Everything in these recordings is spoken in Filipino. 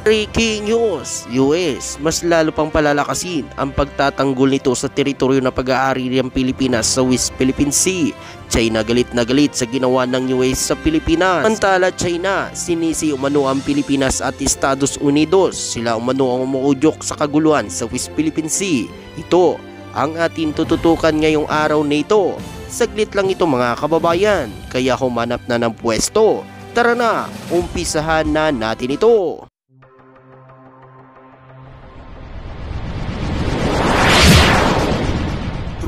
Breaking news! US mas lalo pang palalakasin ang pagtatanggol nito sa teritoryo na pag-aari ng Pilipinas sa West Philippine Sea. China galit na galit sa ginawa ng US sa Pilipinas. Samantala China, sinisi umano ang Pilipinas at Estados Unidos. Sila umano ang umuudyok sa kaguluhan sa West Philippine Sea. Ito ang ating tututukan ngayong araw na ito. Saglit lang ito mga kababayan, kaya humanap na ng pwesto. Tara na, umpisahan na natin ito.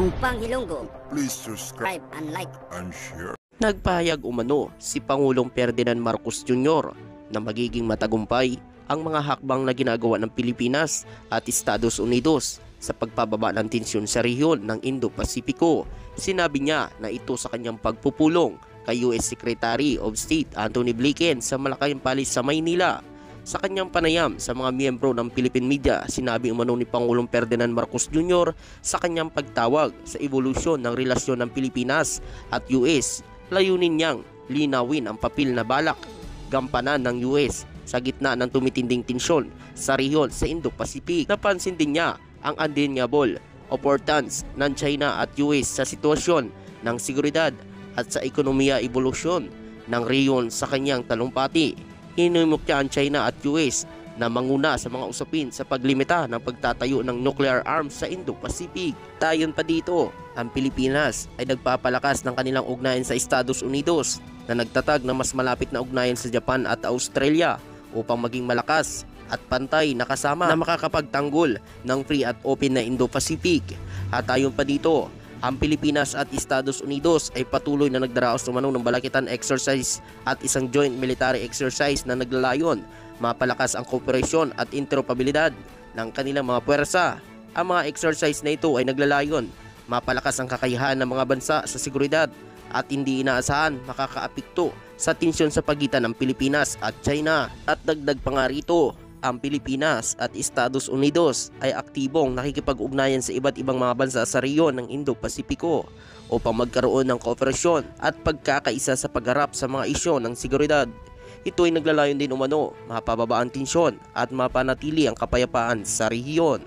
Trupang Hilonggo, Please subscribe and like. and share. Nagpahayag umano si Pangulong Ferdinand Marcos Jr. na magiging matagumpay ang mga hakbang na ginagawa ng Pilipinas at Estados Unidos sa pagpababa ng tensyon sa rehiyon ng Indo-Pasipiko. Sinabi niya na ito sa kanyang pagpupulong kay US Secretary of State Antony Blinken sa Malacanang Palace sa Maynila. Sa kanyang panayam sa mga miyembro ng Philippine media, sinabi umano ni Pangulong Ferdinand Marcos Jr. sa kanyang pagtawag sa evolusyon ng relasyon ng Pilipinas at US. Layunin niyang linawin ang papel na balak gampanan ng US sa gitna ng tumitinding tensyon sa rehiyon sa Indo-Pacific. Napansin din niya ang undeniable importance ng China at US sa sitwasyon ng seguridad at sa ekonomiya evolusyon ng rehiyon sa kanyang talumpati. Hinimok niya ang China at US na manguna sa mga usapin sa paglimita ng pagtatayo ng nuclear arms sa Indo-Pacific. Tayon pa dito, ang Pilipinas ay nagpapalakas ng kanilang ugnayan sa Estados Unidos na nagtatag ng mas malapit na ugnayan sa Japan at Australia upang maging malakas at pantay na kasama na makakapagtanggol ng free at open na Indo-Pacific. At tayon pa dito, ang Pilipinas at Estados Unidos ay patuloy na nagdaraos umano ng balakitan exercise at isang joint military exercise na naglalayon mapalakas ang kooperasyon at interoperabilidad ng kanilang mga puwersa. Ang mga exercise na ito ay naglalayon mapalakas ang kakayahan ng mga bansa sa seguridad at hindi inaasahan makakaapekto sa tensyon sa pagitan ng Pilipinas at China. At dagdag pa nga rito, ang Pilipinas at Estados Unidos ay aktibong nakikipag-ugnayan sa iba't ibang mga bansa sa rehiyon ng Indo-Pasipiko upang magkaroon ng kooperasyon at pagkakaisa sa pagharap sa mga isyu ng seguridad. Ito ay naglalayon din umano mapababa ang tensyon at mapanatili ang kapayapaan sa rehiyon.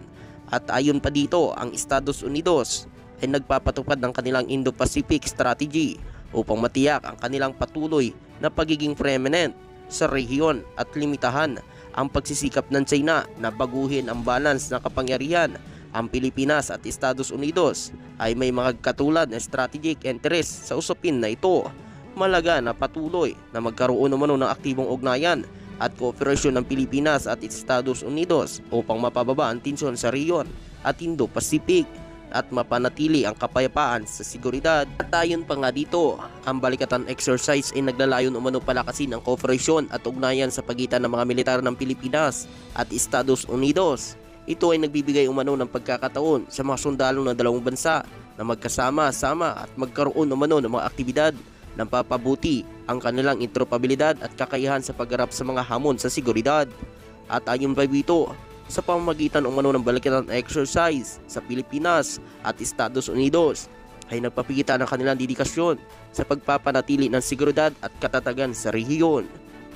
At ayon pa dito, ang Estados Unidos ay nagpapatupad ng kanilang Indo-Pacific strategy upang matiyak ang kanilang patuloy na pagiging preeminent sa rehiyon at limitahan ang pagsisikap ng China na baguhin ang balance ng kapangyarihan. Ang Pilipinas at Estados Unidos ay may mga katulad na strategic interest sa usapin na ito. Malaga na patuloy na magkaroon umano ng aktibong ugnayan at kooperasyon ng Pilipinas at Estados Unidos upang mapababa ang tensyon sa rehiyon at Indo-Pacific at mapanatili ang kapayapaan sa seguridad. At ayon pa nga dito, ang balikatan exercise ay naglalayon umano palakasin ang kooperasyon at ugnayan sa pagitan ng mga militar ng Pilipinas at Estados Unidos. Ito ay nagbibigay umano ng pagkakataon sa mga sundalo ng dalawang bansa na magkasama-sama at magkaroon umano ng mga aktibidad na papabuti ang kanilang interoperabilidad at kakayahan sa pagharap sa mga hamon sa seguridad. At ayon pa dito, sa pamamagitan umano ng balikatan exercise sa Pilipinas at Estados Unidos ay nagpapigitan ang kanilang dedikasyon sa pagpapanatili ng seguridad at katatagan sa rehiyon.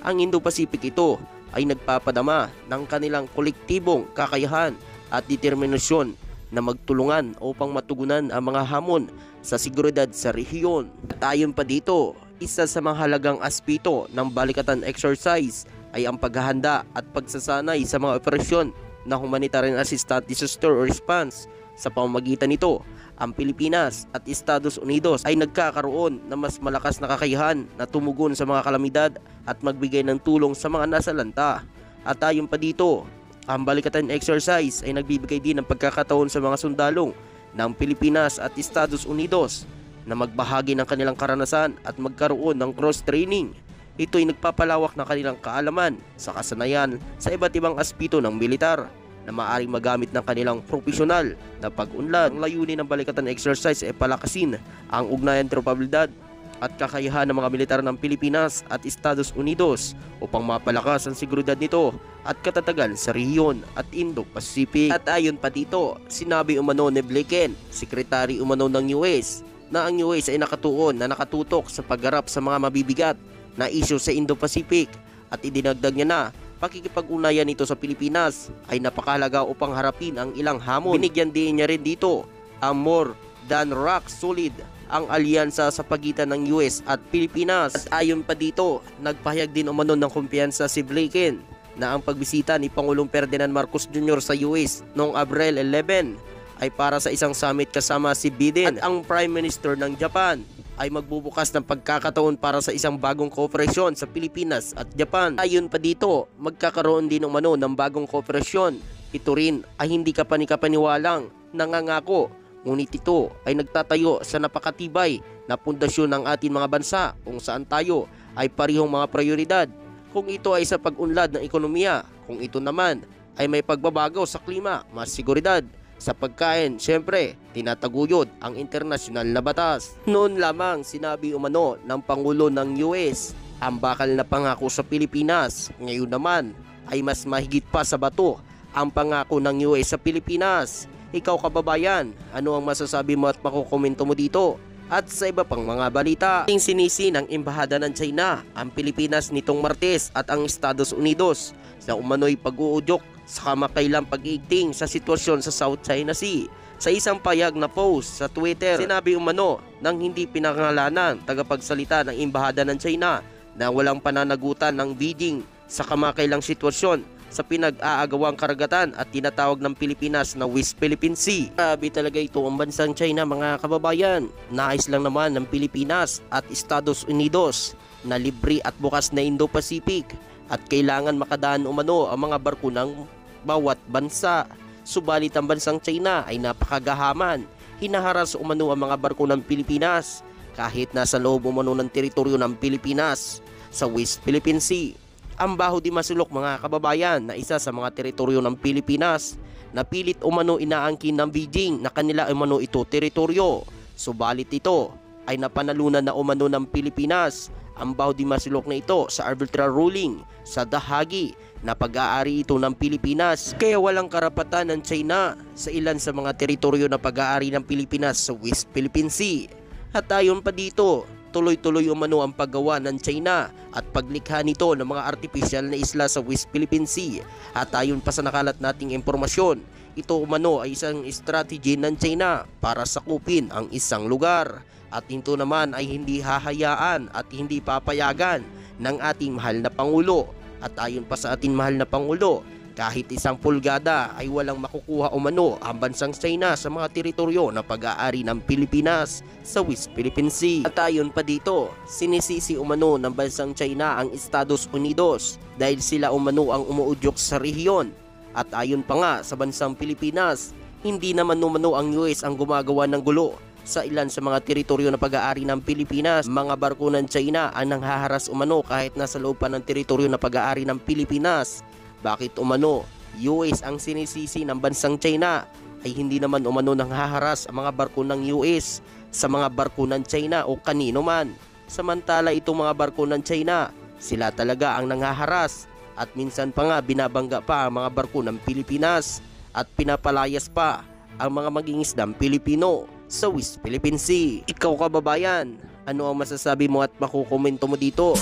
Ang Indo-Pacific ito ay nagpapadama ng kanilang kolektibong kakayahan at determinasyon na magtulungan upang matugunan ang mga hamon sa seguridad sa rehiyon. At ayon pa dito, isa sa mga halagang aspeto ng balikatan exercise ay ang paghahanda at pagsasanay sa mga operasyon na humanitarian assistance disaster response. Sa pamamagitan nito, ang Pilipinas at Estados Unidos ay nagkakaroon ng mas malakas na kakayahan na tumugon sa mga kalamidad at magbigay ng tulong sa mga nasalanta. At ayon pa dito, ang balikatan exercise ay nagbibigay din ng pagkakataon sa mga sundalong ng Pilipinas at Estados Unidos na magbahagi ng kanilang karanasan at magkaroon ng cross-training. Ito ay nagpapalawak ng kanilang kaalaman sa kasanayan sa iba't ibang aspeto ng militar na maaaring magamit ng kanilang profesional na pag-unlad. Ang layunin ng balikatan exercise ay palakasin ang ugnayan, interoperabilidad at kakayahan ng mga militar ng Pilipinas at Estados Unidos upang mapalakas ang seguridad nito at katatagan sa rehiyon at Indo-Pacific. At ayon pa dito, sinabi umano ni Blinken, Secretary umano ng US, na ang US ay nakatutok sa pagharap sa mga mabibigat na isyu sa Indo-Pacific at idinagdag niya na pakikipag-ugnayan nito sa Pilipinas ay napakahalaga upang harapin ang ilang hamon. Binigyan din niya rin dito ang more than rock solid ang alyansa sa pagitan ng US at Pilipinas. At ayon pa dito, nagpahayag din umano ng kumpiyansa si Blinken na ang pagbisita ni Pangulong Ferdinand Marcos Jr. sa US noong Abril 11 ay para sa isang summit kasama si Biden at ang Prime Minister ng Japan ay magbubukas ng pagkakataon para sa isang bagong kooperasyon sa Pilipinas at Japan. Ayon pa dito, magkakaroon din umano ng bagong kooperasyon. Ito rin ay hindi kapani-kapaniwalang nangangako, ngunit ito ay nagtatayo sa napakatibay na pundasyon ng ating mga bansa kung saan tayo ay parihong mga prioridad. Kung ito ay sa pag-unlad ng ekonomiya, kung ito naman ay may pagbabago sa klima, mas seguridad sa pagkain, syempre, tinataguyod ang internasyonal na batas. Noon lamang sinabi umano ng Pangulo ng US ang bakal na pangako sa Pilipinas. Ngayon naman ay mas mahigit pa sa bato ang pangako ng US sa Pilipinas. Ikaw kababayan, ano ang masasabi mo at makukomento mo dito? At sa iba pang mga balita, sinisi ng Embahada ng China ang Pilipinas nitong Martes at ang Estados Unidos sa umano'y pag-uudyok sa kamakailang pag-iigting sa sitwasyon sa South China Sea. Sa isang payag na post sa Twitter, sinabi umano ng hindi pinangalanan tagapagsalita ng Embahada ng China na walang pananagutan ng Beijing sa kamakailang sitwasyon sa pinag-aagawang karagatan at tinatawag ng Pilipinas na West Philippine Sea. Grabe talaga ito ang bansang China mga kababayan. Nais lang naman ng Pilipinas at Estados Unidos na libre at bukas na Indo-Pacific at kailangan makadaan umano ang mga barko ng bawat bansa. Subalit ang bansang China ay napakagahaman. Hinaharas umano ang mga barko ng Pilipinas kahit nasa loob umano ng teritoryo ng Pilipinas sa West Philippine Sea. Ang Baho di Masulok mga kababayan na isa sa mga teritoryo ng Pilipinas na pilit umano inaangkin ng Beijing na kanila umano ito teritoryo. Subalit ito ay napanalunan na umano ng Pilipinas ang Baho di Masulok na ito sa arbitral ruling sa The Hague na pag-aari ito ng Pilipinas. Kaya walang karapatan ng China sa ilan sa mga teritoryo na pag-aari ng Pilipinas sa West Philippine Sea. At ayon pa dito, tuloy-tuloy umano ang paggawa ng China at paglikha nito ng mga artificial na isla sa West Philippine Sea. At ayon pa sa nakalat nating impormasyon, ito umano ay isang strategy ng China para sakupin ang isang lugar. At ito naman ay hindi hahayaan at hindi papayagan ng ating mahal na Pangulo. At ayon pa sa ating mahal na Pangulo, kahit isang pulgada ay walang makukuha umano ang bansang China sa mga teritoryo na pag-aari ng Pilipinas sa West Philippine Sea. At ayon pa dito, sinisisi umano ng bansang China ang Estados Unidos dahil sila umano ang umuudyok sa rehiyon. At ayon pa nga sa bansang Pilipinas, hindi naman umano ang US ang gumagawa ng gulo sa ilan sa mga teritoryo na pag-aari ng Pilipinas. Mga barko ng China ang nanghaharas umano kahit nasa loob pa ng teritoryo na pag-aari ng Pilipinas. Bakit umano US ang sinisisi ng bansang China ay hindi naman umano nanghaharas ang mga barko ng US sa mga barko ng China o kanino man. Samantala itong mga barko ng China, sila talaga ang nanghaharas at minsan pa nga binabangga pa ang mga barko ng Pilipinas at pinapalayas pa ang mga mangingisdang Pilipino sa West Philippine Sea. Ikaw kababayan, ano ang masasabi mo at makukomento mo dito?